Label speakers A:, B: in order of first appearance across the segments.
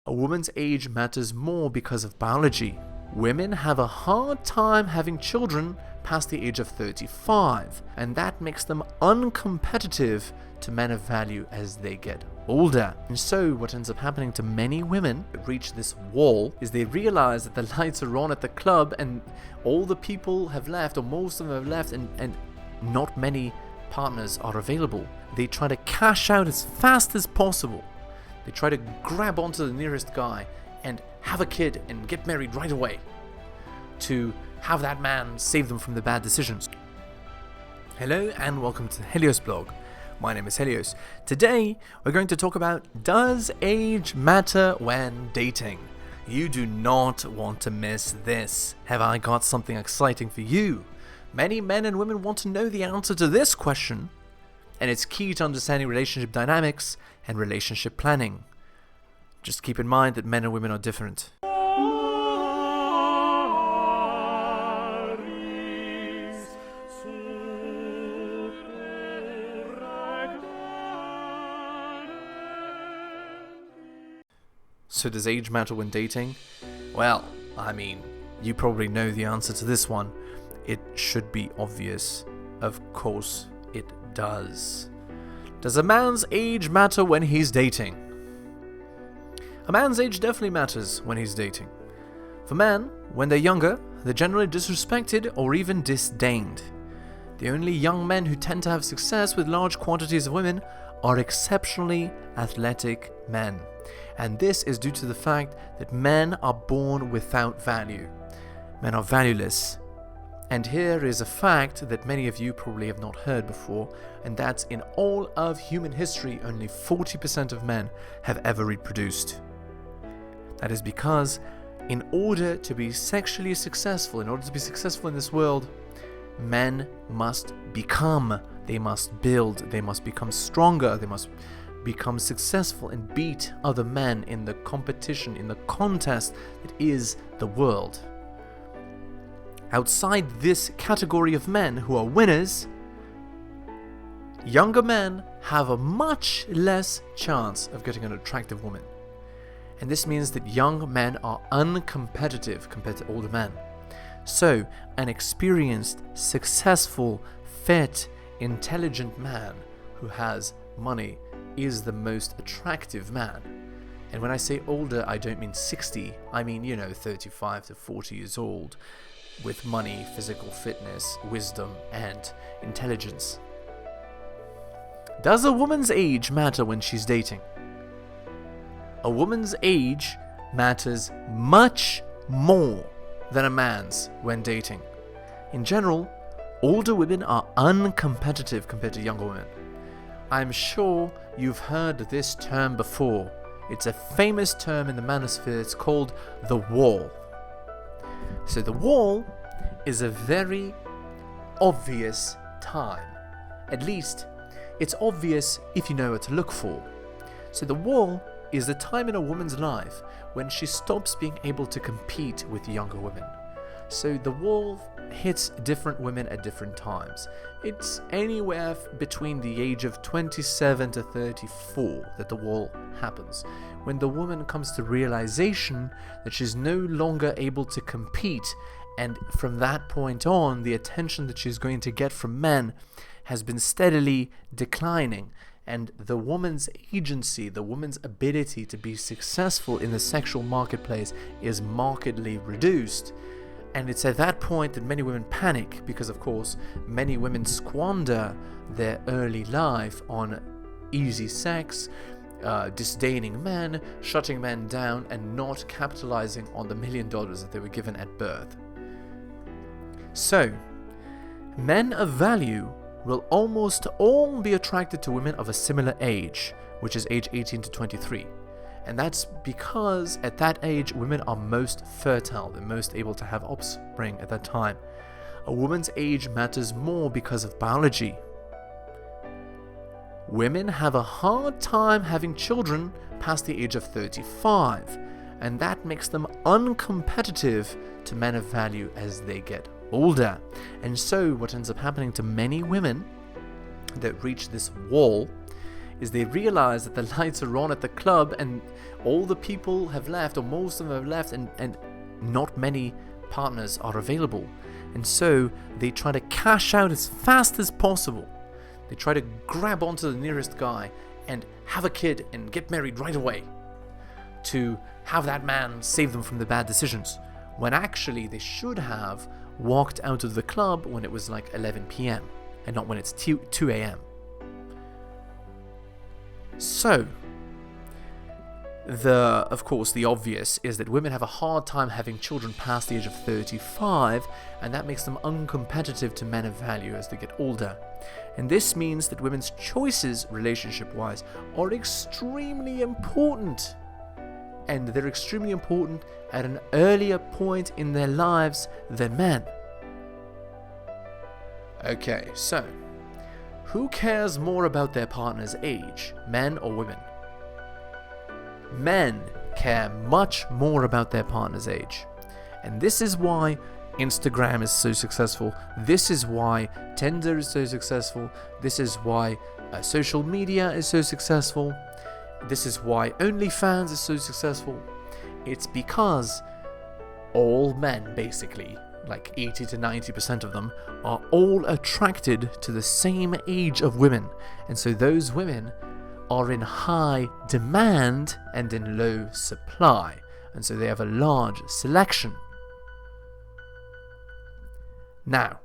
A: A woman's age matters more because of biology. Women have a hard time having children past the age of 35, and that makes them uncompetitive to men of value as they get older. And so what ends up happening to many women that reach this wall is they realize that the lights are on at the club and all the people have left, or most of them have left, and not many partners are available. They try to cash out as fast as possible. They try to grab onto the nearest guy and have a kid and get married right away to have that man save them from the bad decisions. Hello and welcome to the heliosblog. My name is Helios. Today we're going to talk about, does age matter when dating? You do not want to miss this. Have I got something exciting for you? Many men and women want to know the answer to this question, and it's key to understanding relationship dynamics and relationship planning. Just keep in mind that men and women are different. So does age matter when dating? Well, I mean, you probably know the answer to this one. It should be obvious. Of course it does. Does a man's age matter when he's dating? A man's age definitely matters when he's dating. For men, when they're younger, they're generally disrespected or even disdained. The only young men who tend to have success with large quantities of women are exceptionally athletic men. And this is due to the fact that men are born without value. Men are valueless. And here is a fact that many of you probably have not heard before, and that's in all of human history, only 40% of men have ever reproduced. That is because in order to be sexually successful, in order to be successful in this world, men must become, they must build, they must become stronger, they must become successful and beat other men in the competition, in the contest that is the world. Outside this category of men who are winners, younger men have a much less chance of getting an attractive woman. And this means that young men are uncompetitive compared to older men. So, an experienced, successful, fit, intelligent man who has money is the most attractive man. And when I say older, I don't mean 60, I mean, 35 to 40 years old, with money, physical fitness, wisdom, and intelligence. Does a woman's age matter when she's dating? A woman's age matters much more than a man's when dating. In general, older women are uncompetitive compared to younger women. I'm sure you've heard this term before. It's a famous term in the manosphere. It's called the wall. So the wall is a very obvious time. At least, it's obvious if you know what to look for. So the wall is the time in a woman's life when she stops being able to compete with younger women. So the wall hits different women at different times. It's anywhere between the age of 27 to 34 that the wall happens, when the woman comes to realization that she's no longer able to compete, and from that point on, the attention that she's going to get from men has been steadily declining, and the woman's agency, the woman's ability to be successful in the sexual marketplace is markedly reduced. And it's at that point that many women panic, because of course many women squander their early life on easy sex, disdaining men, shutting men down, and not capitalizing on the $1 million that they were given at birth. So, men of value will almost all be attracted to women of a similar age, which is age 18 to 23. And that's because at that age, women are most fertile, they're most able to have offspring at that time. A woman's age matters more because of biology. Women have a hard time having children past the age of 35, and that makes them uncompetitive to men of value as they get older. And so what ends up happening to many women that reach this wall is they realize that the lights are on at the club and all the people have left, or most of them have left, and not many partners are available. And so they try to cash out as fast as possible. They try to grab onto the nearest guy and have a kid and get married right away to have that man save them from the bad decisions, when actually they should have walked out of the club when it was like 11 p.m. and not when it's 2 a.m. So, of course, the obvious is that women have a hard time having children past the age of 35, and that makes them uncompetitive to men of value as they get older. And this means that women's choices, relationship-wise, are extremely important. And they're extremely important at an earlier point in their lives than men. Okay, so, who cares more about their partner's age, men or women? Men care much more about their partner's age. And this is why Instagram is so successful. This is why Tinder is so successful. This is why social media is so successful. This is why OnlyFans is so successful. It's because all men, basically, like 80 to 90% of them, are all attracted to the same age of women. And so those women are in high demand and in low supply. And so they have a large selection. Now,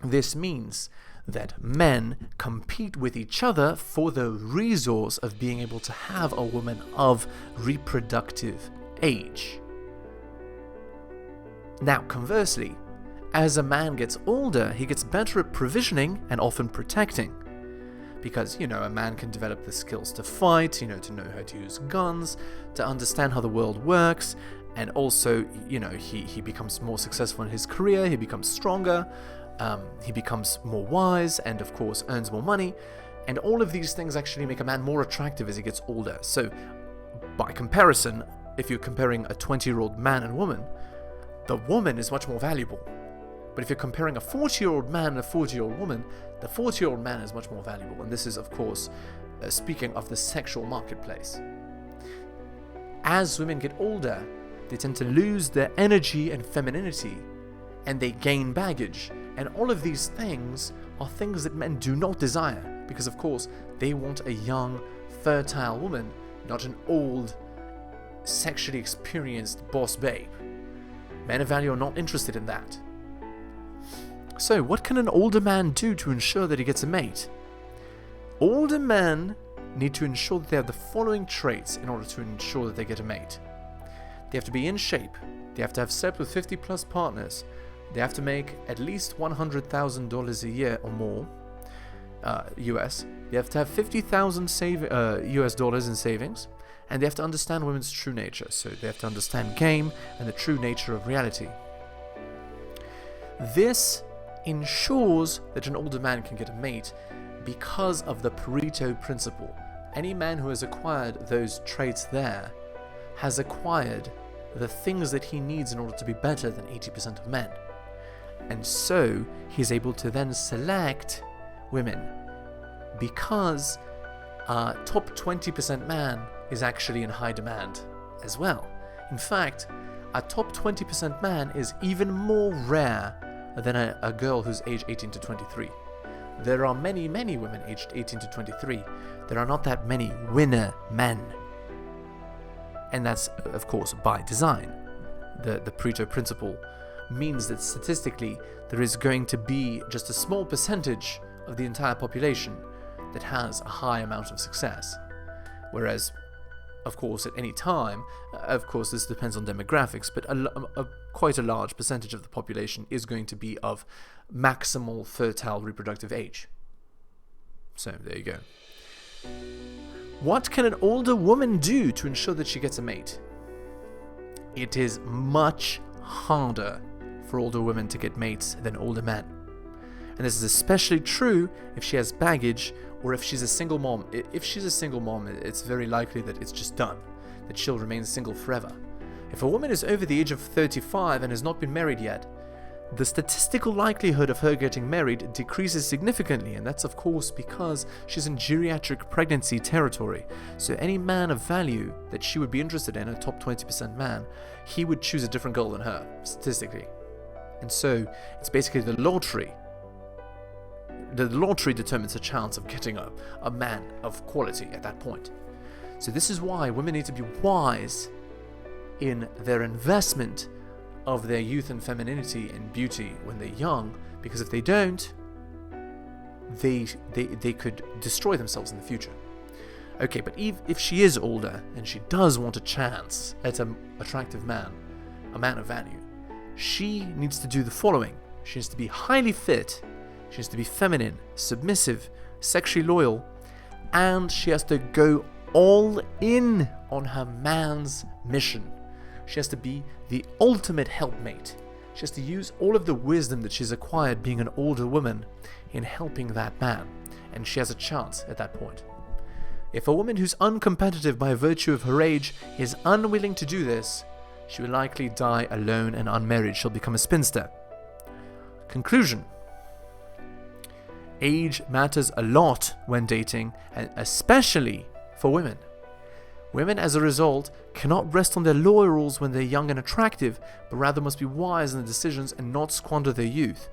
A: this means that men compete with each other for the resource of being able to have a woman of reproductive age. Now, conversely, as a man gets older, he gets better at provisioning and often protecting. Because, a man can develop the skills to fight, to know how to use guns, to understand how the world works, and also, he becomes more successful in his career, he becomes stronger, he becomes more wise, and of course earns more money, and all of these things actually make a man more attractive as he gets older. So, by comparison, if you're comparing a 20-year-old man and woman, the woman is much more valuable. But if you're comparing a 40-year-old man and a 40-year-old woman, the 40-year-old man is much more valuable. And this is, of course, speaking of the sexual marketplace. As women get older, they tend to lose their energy and femininity, and they gain baggage. And all of these things are things that men do not desire, because, of course, they want a young, fertile woman, not an old, sexually experienced boss babe. Men of value are not interested in that. So, what can an older man do to ensure that he gets a mate? Older men need to ensure that they have the following traits in order to ensure that they get a mate. They have to be in shape. They have to have slept with 50 plus partners. They have to make at least $100,000 a year or more, US. They have to have 50,000 US dollars in savings. And they have to understand women's true nature. So they have to understand game and the true nature of reality. This ensures that an older man can get a mate because of the Pareto principle. Any man who has acquired those traits there has acquired the things that he needs in order to be better than 80% of men. And so he's able to then select women because top 20% man is actually in high demand as well. In fact, a top 20% man is even more rare than a girl who's aged 18 to 23. There are many, many women aged 18 to 23. There are not that many winner men. And that's, of course, by design. The Pareto principle means that statistically there is going to be just a small percentage of the entire population that has a high amount of success. Whereas, of course, at any time, of course this depends on demographics, but quite a large percentage of the population is going to be of maximal fertile reproductive age. So there you go. What can an older woman do to ensure that she gets a mate? It is much harder for older women to get mates than older men. And this is especially true if she has baggage or if she's a single mom. If she's a single mom, it's very likely that it's just done, that she'll remain single forever. If a woman is over the age of 35 and has not been married yet, the statistical likelihood of her getting married decreases significantly, and that's of course because she's in geriatric pregnancy territory. So any man of value that she would be interested in, a top 20% man, he would choose a different girl than her, statistically. And so it's basically the lottery. The lottery determines a chance of getting a man of quality at that point. So this is why women need to be wise in their investment of their youth and femininity and beauty when they're young, because if they don't, they could destroy themselves in the future. Okay, but if she is older and she does want a chance at an attractive man, a man of value, she needs to do the following. She needs to be highly fit, she needs to be feminine, submissive, sexually loyal, and she has to go all in on her man's mission. She has to be the ultimate helpmate. She has to use all of the wisdom that she's acquired being an older woman in helping that man, and she has a chance at that point. If a woman who's uncompetitive by virtue of her age is unwilling to do this, she will likely die alone and unmarried. She'll become a spinster. Conclusion. Age matters a lot when dating, and especially for women. Women, as a result, cannot rest on their laurels when they're young and attractive, but rather must be wise in their decisions and not squander their youth.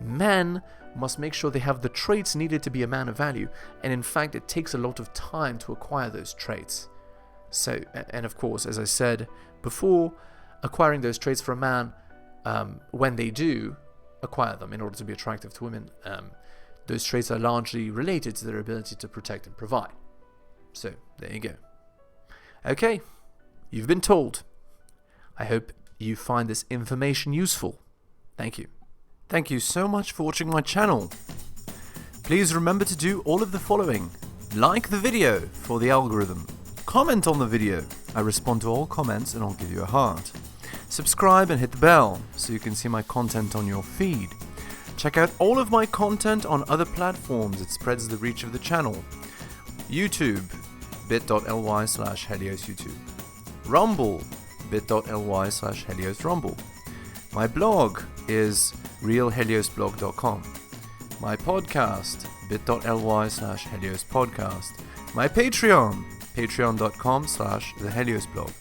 A: Men must make sure they have the traits needed to be a man of value, and in fact it takes a lot of time to acquire those traits. So, and of course, as I said before, acquiring those traits for a man, when they do acquire them in order to be attractive to women, those traits are largely related to their ability to protect and provide. So, there you go. Okay, you've been told. I hope you find this information useful. Thank you. Thank you so much for watching my channel. Please remember to do all of the following. Like the video for the algorithm. Comment on the video. I respond to all comments and I'll give you a heart. Subscribe and hit the bell so you can see my content on your feed. Check out all of my content on other platforms. It spreads the reach of the channel. YouTube, bit.ly/heliosyoutube. Rumble, bit.ly/heliosrumble. My blog is realheliosblog.com. My podcast, bit.ly/heliospodcast. My Patreon, patreon.com/theheliosblog.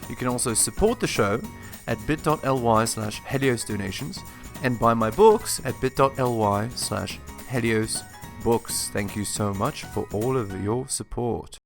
A: You can also support the show at bit.ly/heliosdonations and buy my books at bit.ly/heliosbooks. Thank you so much for all of your support.